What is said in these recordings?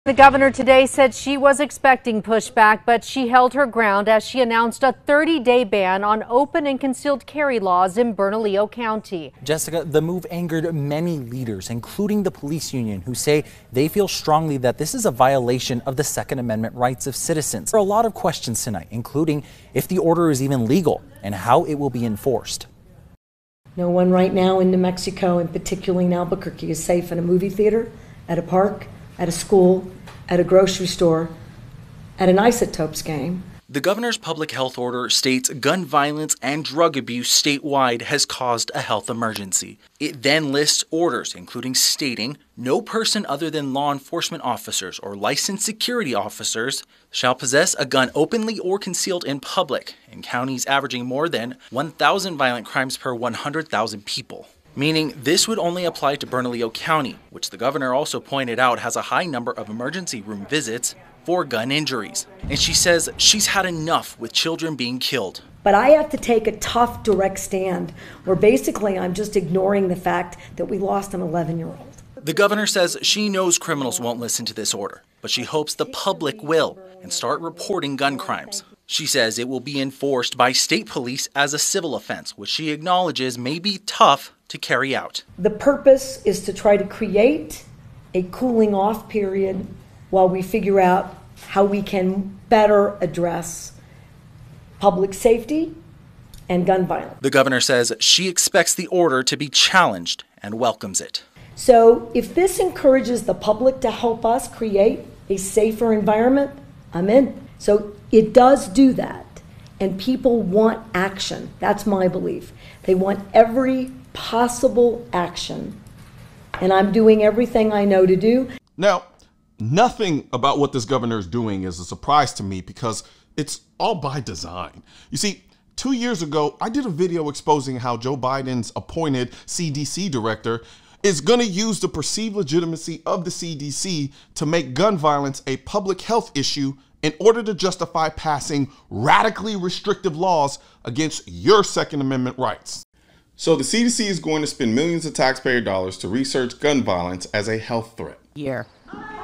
The governor today said she was expecting pushback, but she held her ground as she announced a 30-day ban on open and concealed carry laws in Bernalillo County. Jessica, the move angered many leaders, including the police union, who say they feel strongly that this is a violation of the Second Amendment rights of citizens. There are a lot of questions tonight, including if the order is even legal and how it will be enforced. No one right now in New Mexico, and particularly in Albuquerque, is safe in a movie theater, at a park, at a school, at a grocery store, at an Isotopes game. The governor's public health order states gun violence and drug abuse statewide has caused a health emergency. It then lists orders, including stating no person other than law enforcement officers or licensed security officers shall possess a gun openly or concealed in public, in counties averaging more than 1,000 violent crimes per 100,000 people. Meaning this would only apply to Bernalillo County, which the governor also pointed out has a high number of emergency room visits for gun injuries. And she says she's had enough with children being killed. But I have to take a tough, direct stand where basically I'm just ignoring the fact that we lost an 11-year-old. The governor says she knows criminals won't listen to this order, but she hopes the public will and start reporting gun crimes. She says it will be enforced by state police as a civil offense, which she acknowledges may be tough to carry out. The purpose is to try to create a cooling off period while we figure out how we can better address public safety and gun violence. The governor says she expects the order to be challenged and welcomes it. So if this encourages the public to help us create a safer environment, I'm in. So it does do that, and people want action. That's my belief. They want every possible action, and I'm doing everything I know to do. Now, nothing about what this governor is doing is a surprise to me because it's all by design. You see, 2 years ago, I did a video exposing how Joe Biden's appointed CDC director is going to use the perceived legitimacy of the CDC to make gun violence a public health issue in order to justify passing radically restrictive laws against your Second Amendment rights. So the CDC is going to spend millions of taxpayer dollars to research gun violence as a health threat.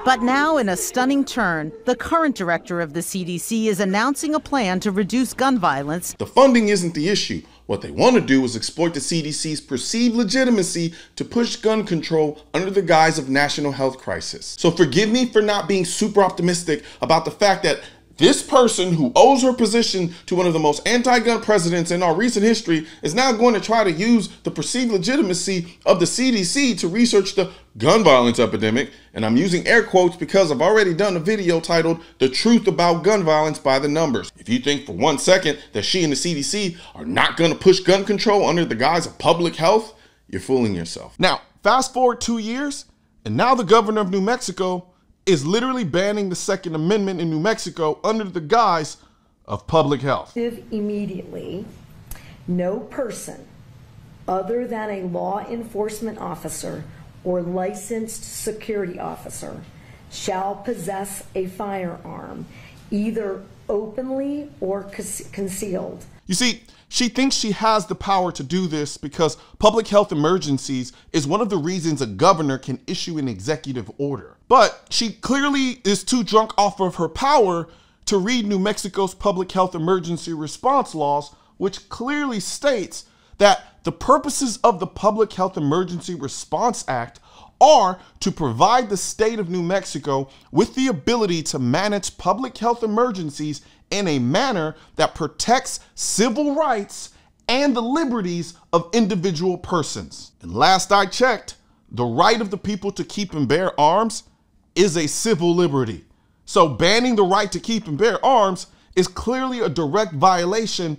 But now, in a stunning turn, the current director of the CDC is announcing a plan to reduce gun violence. The funding isn't the issue. What they want to do is exploit the CDC's perceived legitimacy to push gun control under the guise of national health crisis. So forgive me for not being super optimistic about the fact that this person who owes her position to one of the most anti-gun presidents in our recent history is now going to try to use the perceived legitimacy of the CDC to research the gun violence epidemic. And I'm using air quotes because I've already done a video titled "The Truth About Gun Violence by the Numbers." If you think for 1 second that she and the CDC are not going to push gun control under the guise of public health, you're fooling yourself. Now, fast forward 2 years, and now the governor of New Mexico is literally banning the Second Amendment in New Mexico under the guise of public health. Immediately, no person other than a law enforcement officer or licensed security officer shall possess a firearm, either openly or concealed. You see, she thinks she has the power to do this because public health emergencies is one of the reasons a governor can issue an executive order. But she clearly is too drunk off of her power to read New Mexico's public health emergency response laws, which clearly states that the purposes of the Public Health Emergency Response Act are to provide the state of New Mexico with the ability to manage public health emergencies in a manner that protects civil rights and the liberties of individual persons. And last I checked, the right of the people to keep and bear arms is a civil liberty. So banning the right to keep and bear arms is clearly a direct violation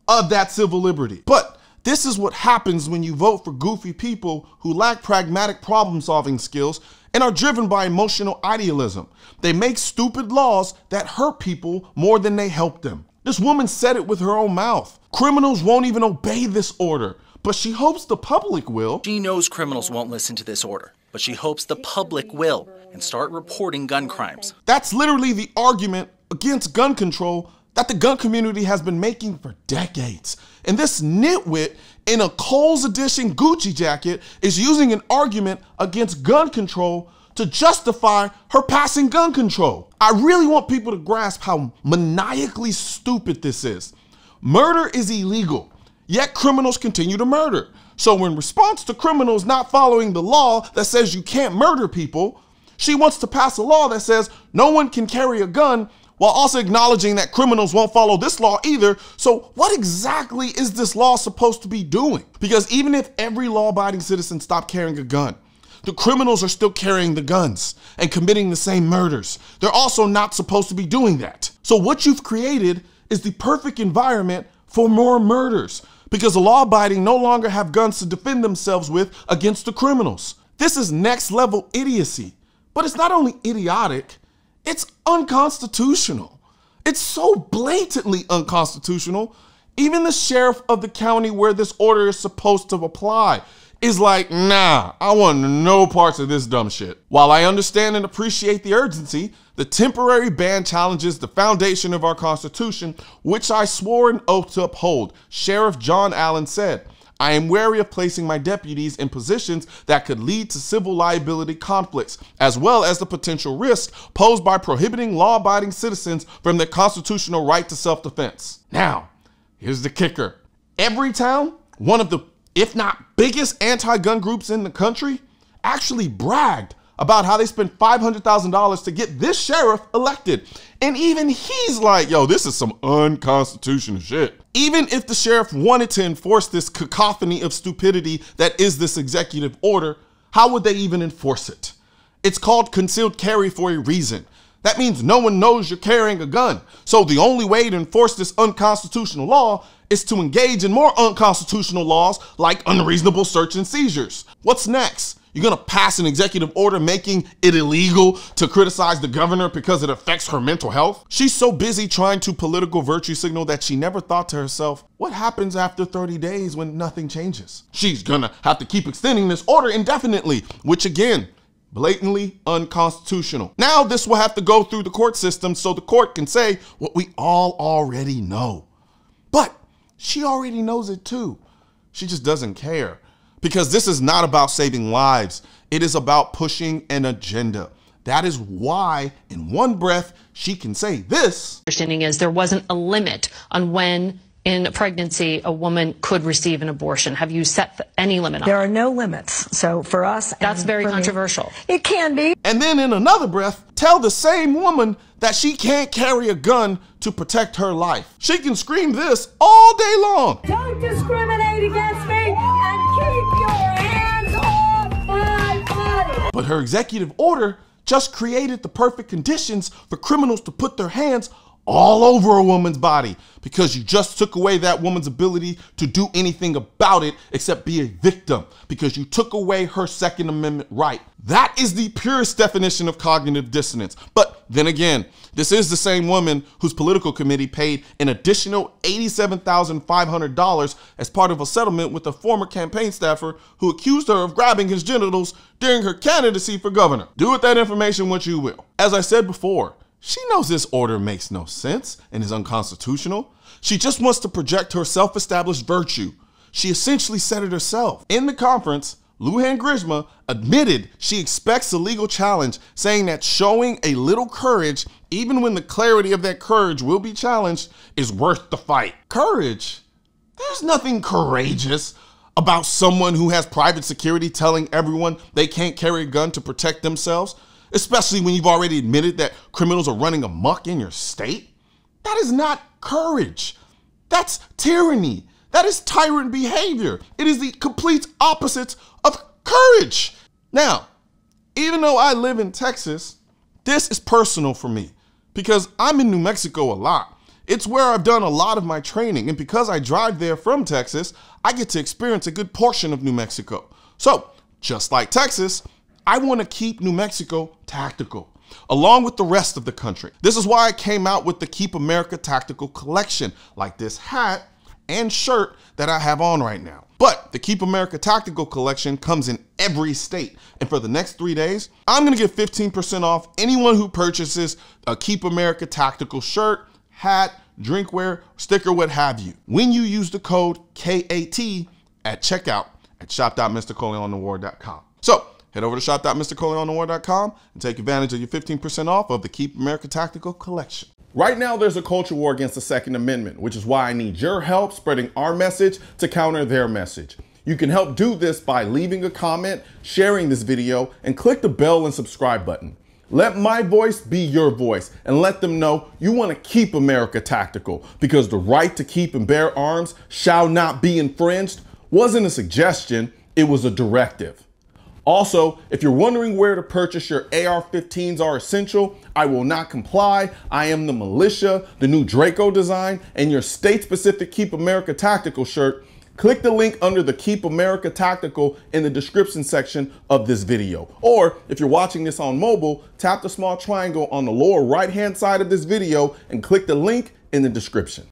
of that civil liberty. But this is what happens when you vote for goofy people who lack pragmatic problem-solving skills and are driven by emotional idealism. They make stupid laws that hurt people more than they help them. This woman said it with her own mouth. Criminals won't even obey this order, but she hopes the public will. She knows criminals won't listen to this order, but she hopes the public will and start reporting gun crimes. That's literally the argument against gun control that the gun community has been making for decades. And this nitwit in a Kohl's edition Gucci jacket is using an argument against gun control to justify her passing gun control. I really want people to grasp how maniacally stupid this is. Murder is illegal, yet criminals continue to murder. So in response to criminals not following the law that says you can't murder people, she wants to pass a law that says no one can carry a gun, while also acknowledging that criminals won't follow this law either. So what exactly is this law supposed to be doing? Because even if every law-abiding citizen stopped carrying a gun, the criminals are still carrying the guns and committing the same murders. They're also not supposed to be doing that. So what you've created is the perfect environment for more murders, because the law-abiding no longer have guns to defend themselves with against the criminals. This is next level idiocy. But it's not only idiotic, it's unconstitutional. It's so blatantly unconstitutional. Even the sheriff of the county where this order is supposed to apply is like, nah, I want no parts of this dumb shit. While I understand and appreciate the urgency, the temporary ban challenges the foundation of our Constitution, which I swore an oath to uphold, Sheriff John Allen said. I am wary of placing my deputies in positions that could lead to civil liability conflicts, as well as the potential risk posed by prohibiting law-abiding citizens from their constitutional right to self-defense. Now, here's the kicker. Every town, one of the, if not biggest anti-gun groups in the country, actually bragged about how they spent $500,000 to get this sheriff elected. And even he's like, yo, this is some unconstitutional shit. Even if the sheriff wanted to enforce this cacophony of stupidity that is this executive order, how would they even enforce it? It's called concealed carry for a reason. That means no one knows you're carrying a gun. So the only way to enforce this unconstitutional law is to engage in more unconstitutional laws like unreasonable search and seizures. What's next? You're gonna pass an executive order making it illegal to criticize the governor because it affects her mental health? She's so busy trying to political virtue signal that she never thought to herself, what happens after 30 days when nothing changes? She's gonna have to keep extending this order indefinitely, which again, blatantly unconstitutional. Now this will have to go through the court system so the court can say what we all already know. But she already knows it too. She just doesn't care. Because this is not about saving lives. It is about pushing an agenda. That is why, in one breath, she can say this. Understanding is there wasn't a limit on when in a pregnancy a woman could receive an abortion. Have you set any limit on There are no limits. So for us, that's very controversial. It can be. And then in another breath, tell the same woman that she can't carry a gun to protect her life. She can scream this all day long. Don't discriminate against me and keep your hands off my body. But her executive order just created the perfect conditions for criminals to put their hands all over a woman's body, because you just took away that woman's ability to do anything about it except be a victim, because you took away her Second Amendment right. That is the purest definition of cognitive dissonance. But then again, this is the same woman whose political committee paid an additional $87,500 as part of a settlement with a former campaign staffer who accused her of grabbing his genitals during her candidacy for governor. Do with that information what you will. As I said before, she knows this order makes no sense and is unconstitutional. She just wants to project her self-established virtue. She essentially said it herself. In the conference, Lujan Grisham admitted she expects a legal challenge, saying that showing a little courage, even when the clarity of that courage will be challenged, is worth the fight. Courage? There's nothing courageous about someone who has private security telling everyone they can't carry a gun to protect themselves, especially when you've already admitted that criminals are running amok in your state. That is not courage. That's tyranny. That is tyrant behavior. It is the complete opposite of courage. Now, even though I live in Texas, this is personal for me because I'm in New Mexico a lot. It's where I've done a lot of my training, and because I drive there from Texas, I get to experience a good portion of New Mexico. So, just like Texas, I want to keep New Mexico tactical, along with the rest of the country. This is why I came out with the Keep America Tactical collection, like this hat and shirt that I have on right now. But the Keep America Tactical collection comes in every state. And for the next 3 days, I'm going to give 15% off anyone who purchases a Keep America Tactical shirt, hat, drinkware, sticker, what have you, when you use the code KAT at checkout at shop.mrcolionnoir.com. So Head over to shop.mrcolionnoir.com and take advantage of your 15% off of the Keep America Tactical collection. Right now, there's a culture war against the Second Amendment, which is why I need your help spreading our message to counter their message. You can help do this by leaving a comment, sharing this video, and click the bell and subscribe button. Let my voice be your voice and let them know you want to keep America tactical, because the right to keep and bear arms shall not be infringed wasn't a suggestion, it was a directive. Also, if you're wondering where to purchase your AR-15s are essential, I will not comply. I am the militia, the new Draco design, and your state-specific Keep America Tactical shirt. Click the link under the Keep America Tactical in the description section of this video. Or if you're watching this on mobile, tap the small triangle on the lower right-hand side of this video and click the link in the description.